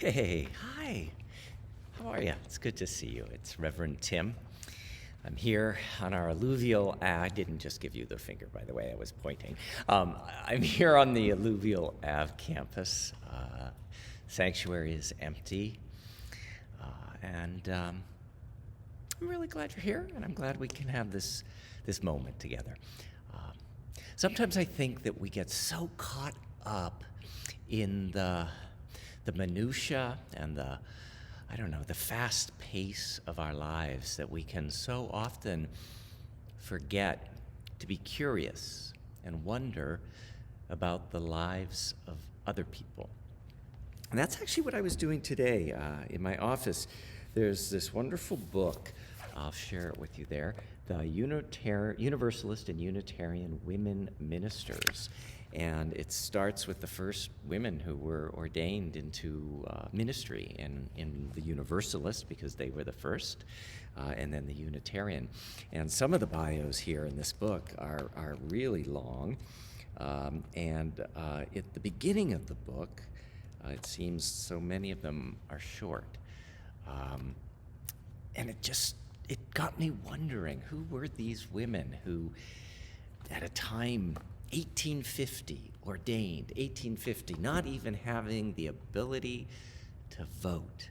Hey, hi. How are you? It's good to see you. It's Reverend Tim. I'm here on our Alluvial Ave. I didn't just give you the finger, by the way, I was pointing. I'm here on the Alluvial Ave campus. Sanctuary is empty. And I'm really glad you're here, and I'm glad we can have this moment together. Sometimes I think that we get so caught up in the minutia and the fast pace of our lives that we can so often forget to be curious and wonder about the lives of other people. And that's actually what I was doing today in my office. There's this wonderful book, I'll share it with you there, the Universalist and Unitarian Women Ministers. And it starts with the first women who were ordained into ministry in the Universalist, because they were the first, and then the Unitarian. And some of the bios here in this book are really long. And at the beginning of the book, it seems so many of them are short. And it got me wondering, who were these women who, at a time, 1850, ordained, 1850, not even having the ability to vote,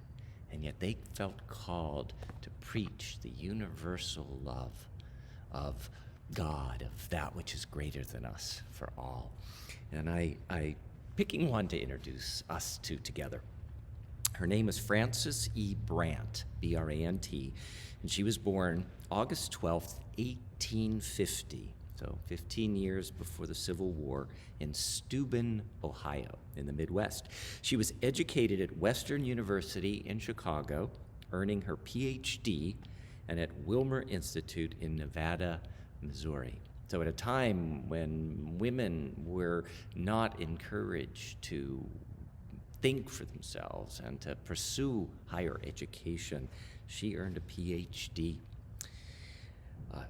and yet they felt called to preach the universal love of God, of that which is greater than us for all. And I picking one to introduce us two together. Her name is Frances E. Brandt, B-R-A-N-T, and she was born August 12th, 1850. So 15 years before the Civil War, in Steuben, Ohio, in the Midwest. She was educated at Western University in Chicago, earning her PhD, and at Wilmer Institute in Nevada, Missouri. So at a time when women were not encouraged to think for themselves and to pursue higher education, she earned a PhD.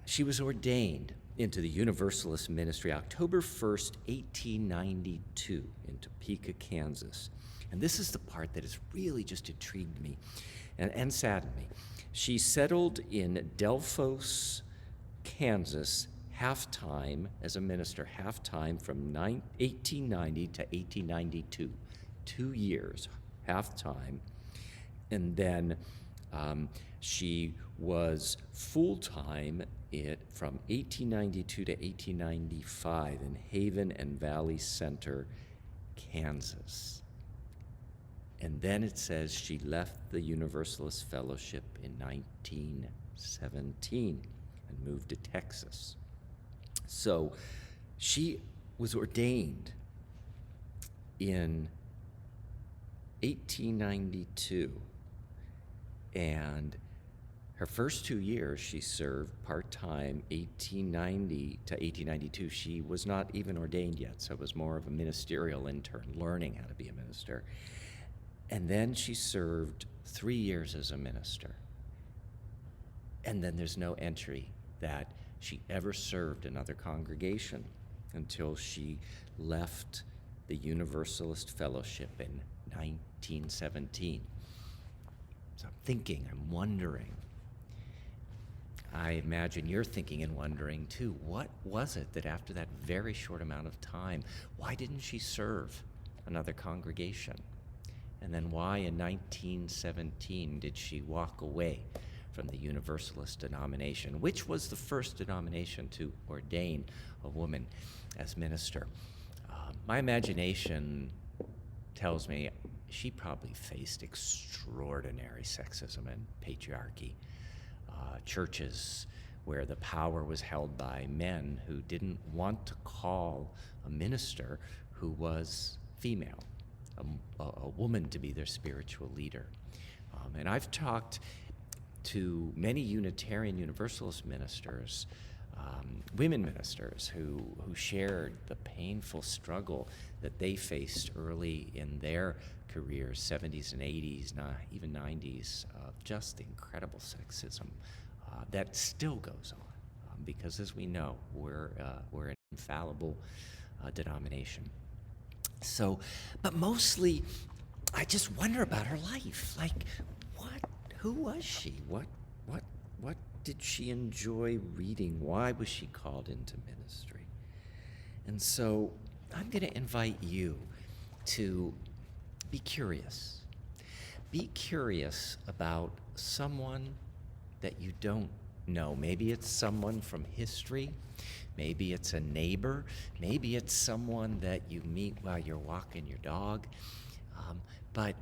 She was ordained into the Universalist ministry October 1st, 1892, in Topeka, Kansas. And this is the part that has really just intrigued me and saddened me. She settled in Delphos, Kansas, half-time as a minister, half-time from 1890 to 1892, 2 years, half-time. And then she was full-time from 1892 to 1895 in Haven and Valley Center, Kansas. And then it says she left the Universalist Fellowship in 1917 and moved to Texas. So she was ordained in 1892, and her first 2 years she served part-time, 1890 to 1892. She was not even ordained yet, so it was more of a ministerial intern, learning how to be a minister. And then she served 3 years as a minister. And then there's no entry that she ever served another congregation until she left the Universalist Fellowship in 1917. So I'm thinking, I'm wondering. I imagine you're thinking and wondering too, what was it that after that very short amount of time, why didn't she serve another congregation? And then why in 1917 did she walk away from the Universalist denomination, which was the first denomination to ordain a woman as minister? My imagination tells me she probably faced extraordinary sexism and patriarchy. Churches where the power was held by men who didn't want to call a minister who was female, a woman, to be their spiritual leader. And I've talked to many Unitarian Universalist ministers, women ministers who shared the painful struggle that they faced early in their careers, 70s and 80s, even 90s, of just the incredible sexism that still goes on, because as we know, we're an infallible denomination. So, but mostly I just wonder about her life. Like, who was she? What did she enjoy reading? Why was she called into ministry? And so I'm going to invite you to be curious. Be curious about someone that you don't know. Maybe it's someone from history. Maybe it's a neighbor. Maybe it's someone that you meet while you're walking your dog. But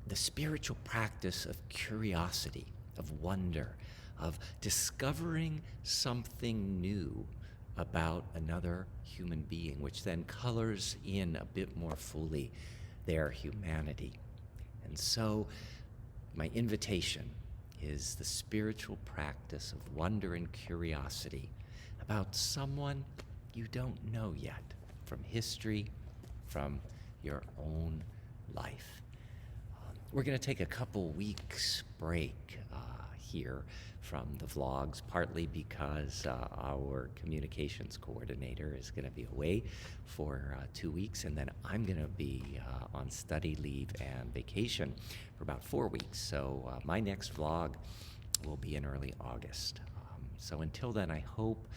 the spiritual practice of curiosity, of wonder, of discovering something new about another human being, which then colors in a bit more fully their humanity. And so my invitation is the spiritual practice of wonder and curiosity about someone you don't know yet, from history, from your own life. We're going to take a couple weeks break here from the vlogs, partly because our communications coordinator is going to be away for 2 weeks, and then I'm going to be on study leave and vacation for about 4 weeks. So my next vlog will be in early August. So until then, I hope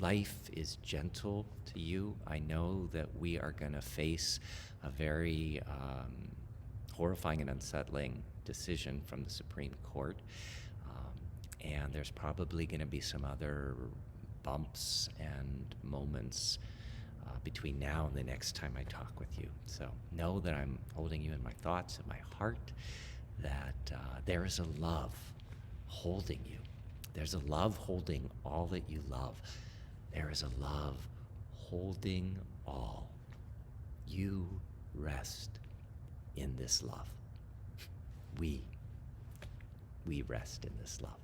life is gentle to you. I know that we are going to face a very horrifying and unsettling decision from the Supreme Court. And there's probably going to be some other bumps and moments between now and the next time I talk with you. So know that I'm holding you in my thoughts and my heart, that there is a love holding you. There's a love holding all that you love. There is a love holding all. You rest in this love. We rest in this love.